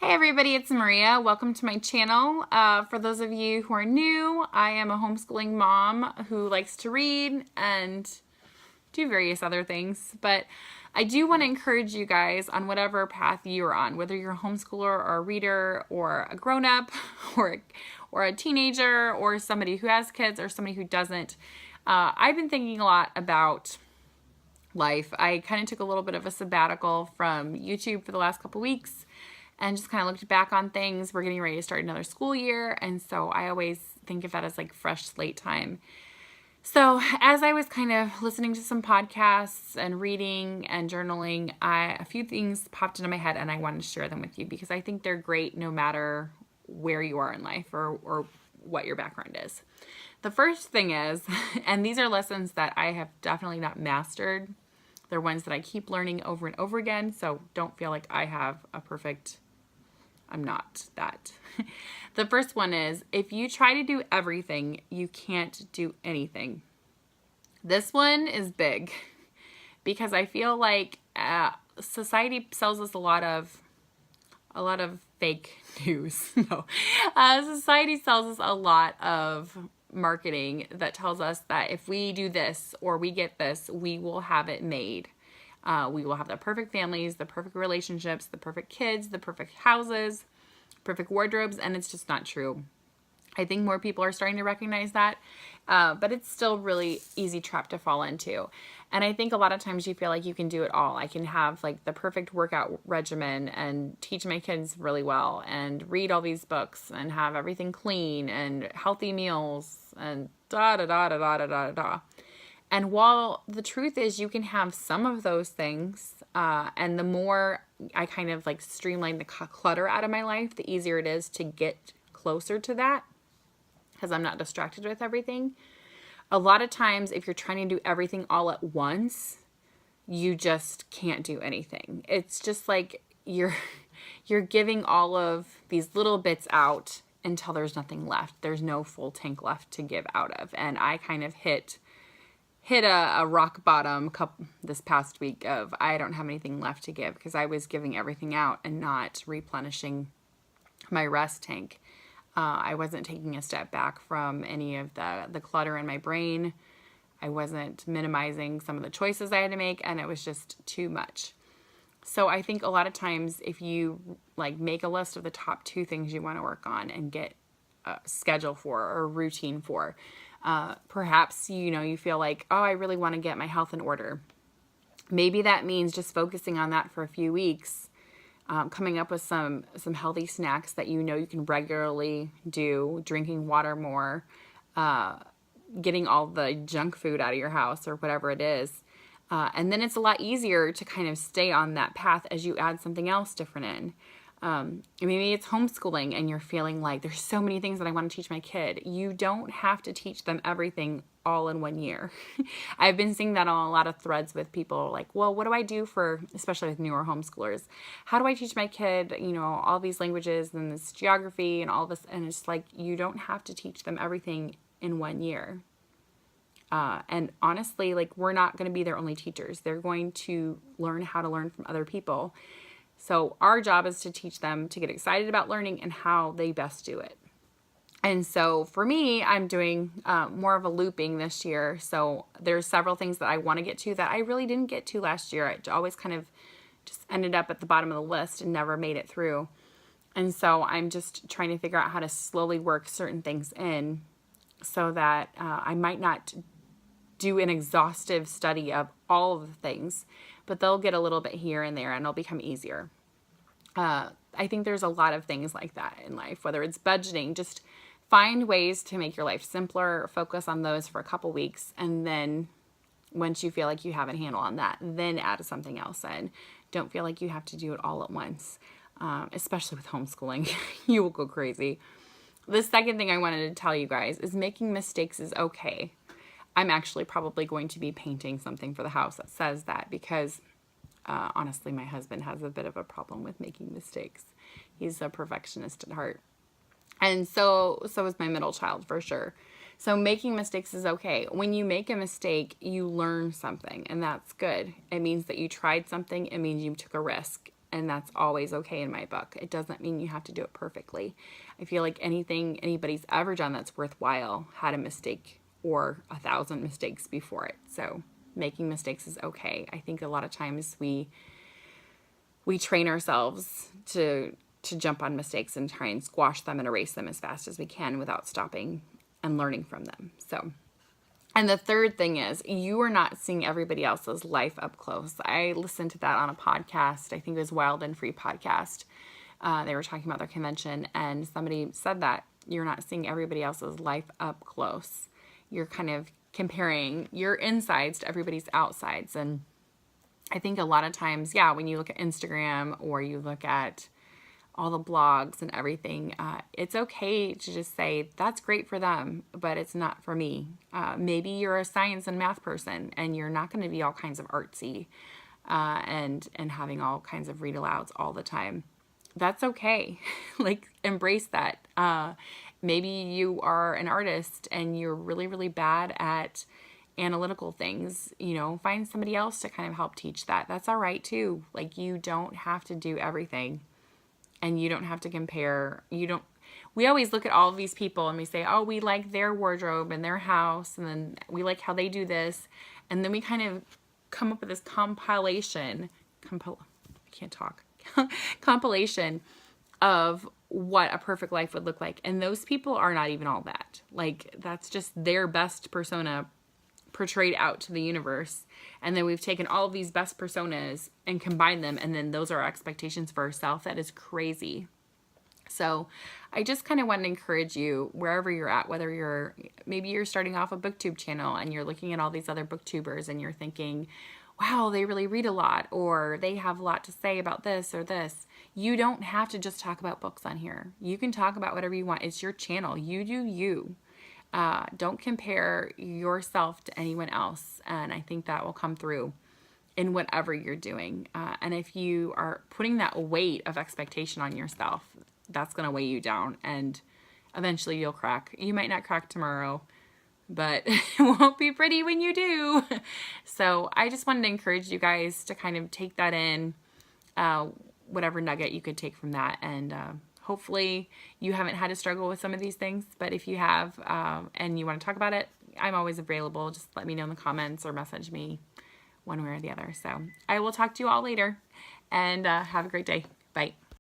Hey everybody, it's Maria. Welcome to my channel. For those of you who are new, I am a homeschooling mom who likes to read and do various other things. But I do want to encourage you guys on whatever path you're on, whether you're a homeschooler or a reader or a grown-up or a teenager or somebody who has kids or somebody who doesn't. I've been thinking a lot about life. I kind of took a little bit of a sabbatical from YouTube for the last couple weeks and just kind of looked back on things. We're getting ready to start another school year, and so I always think of that as like fresh slate time. So as I was kind of listening to some podcasts and reading and journaling, a few things popped into my head, and I wanted to share them with you because I think they're great no matter where you are in life or what your background is. The first thing is, and these are lessons that I have definitely not mastered. They're ones that I keep learning over and over again, so don't feel like I have a perfect... I'm not that. The first one is, if you try to do everything, you can't do anything. This one is big because I feel like society sells us a lot of fake news. No, society sells us a lot of marketing that tells us that if we do this or we get this, we will have it made. We will have the perfect families, the perfect relationships, the perfect kids, the perfect houses, perfect wardrobes, and it's just not true. I think more people are starting to recognize that, but it's still really easy trap to fall into. And I think a lot of times you feel like you can do it all. I can have like the perfect workout regimen and teach my kids really well and read all these books and have everything clean and healthy meals and da da da da da da da da. And while the truth is you can have some of those things, and the more I kind of like streamline the clutter out of my life, the easier it is to get closer to that because I'm not distracted with everything. A lot of times if you're trying to do everything all at once, you just can't do anything. It's just like you're giving all of these little bits out until there's nothing left. There's no full tank left to give out of. And I kind of hit a rock bottom this past week of I don't have anything left to give because I was giving everything out and not replenishing my rest tank. I wasn't taking a step back from any of the clutter in my brain. I wasn't minimizing some of the choices I had to make, and it was just too much. So I think a lot of times if you like make a list of the top 2 things you want to work on and get a schedule for or a routine for, perhaps, you feel like, oh, I really want to get my health in order. Maybe that means just focusing on that for a few weeks, coming up with some healthy snacks that you can regularly do, drinking water more, getting all the junk food out of your house or whatever it is. And then it's a lot easier to kind of stay on that path as you add something else different in. Maybe it's homeschooling and you're feeling like there's so many things that I want to teach my kid. You don't have to teach them everything all in one year. I've been seeing that on a lot of threads with people like, well, what do I do especially with newer homeschoolers? How do I teach my kid, all these languages and this geography and all this? And it's like, you don't have to teach them everything in one year. And honestly, like we're not going to be their only teachers. They're going to learn how to learn from other people. So our job is to teach them to get excited about learning and how they best do it. And so for me, I'm doing more of a looping this year. So there's several things that I want to get to that I really didn't get to last year. I always kind of just ended up at the bottom of the list and never made it through. And so I'm just trying to figure out how to slowly work certain things in so that I might not do an exhaustive study of all of the things, but they'll get a little bit here and there and it'll become easier. I think there's a lot of things like that in life, whether it's budgeting, just find ways to make your life simpler, focus on those for a couple weeks, and then once you feel like you have a handle on that, then add something else in. Don't feel like you have to do it all at once, especially with homeschooling. You will go crazy. The second thing I wanted to tell you guys is making mistakes is okay. I'm actually probably going to be painting something for the house that says that because honestly, my husband has a bit of a problem with making mistakes. He's a perfectionist at heart. And so is my middle child for sure. So making mistakes is okay. When you make a mistake, you learn something, and that's good. It means that you tried something. It means you took a risk. And that's always okay in my book. It doesn't mean you have to do it perfectly. I feel like anything anybody's ever done that's worthwhile had a mistake or 1,000 mistakes before it. So making mistakes is okay. I think a lot of times we train ourselves to jump on mistakes and try and squash them and erase them as fast as we can without stopping and learning from them. So, and the third thing is you are not seeing everybody else's life up close. I listened to that on a podcast. I think it was Wild and Free podcast. They were talking about their convention, and somebody said that you're not seeing everybody else's life up close. You're kind of comparing your insides to everybody's outsides. And I think a lot of times, yeah, when you look at Instagram or you look at all the blogs and everything, it's okay to just say, that's great for them, but it's not for me. Maybe you're a science and math person and you're not going to be all kinds of artsy and having all kinds of read alouds all the time. That's okay. Like, embrace that. Maybe you are an artist and you're really, really bad at analytical things. Find somebody else to kind of help teach that. That's all right too. Like, you don't have to do everything. And you don't have to compare. We always look at all of these people and we say, oh, we like their wardrobe and their house, and then we like how they do this. And then we kind of come up with this compilation of what a perfect life would look like. And those people are not even all that. Like, that's just their best persona portrayed out to the universe. And then we've taken all of these best personas and combined them, and then those are our expectations for ourselves. That is crazy. So I just kind of want to encourage you, wherever you're at, whether maybe you're starting off a booktube channel and you're looking at all these other booktubers and you're thinking, wow, they really read a lot, or they have a lot to say about this or this. You don't have to just talk about books on here. You can talk about whatever you want. It's your channel. You do you. Don't compare yourself to anyone else. And I think that will come through in whatever you're doing. And if you are putting that weight of expectation on yourself, that's going to weigh you down, and eventually you'll crack. You might not crack tomorrow, but it won't be pretty when you do. So I just wanted to encourage you guys to kind of take that in, whatever nugget you could take from that. And, hopefully you haven't had to struggle with some of these things, but if you have, and you want to talk about it, I'm always available. Just let me know in the comments or message me one way or the other. So I will talk to you all later, and have a great day. Bye.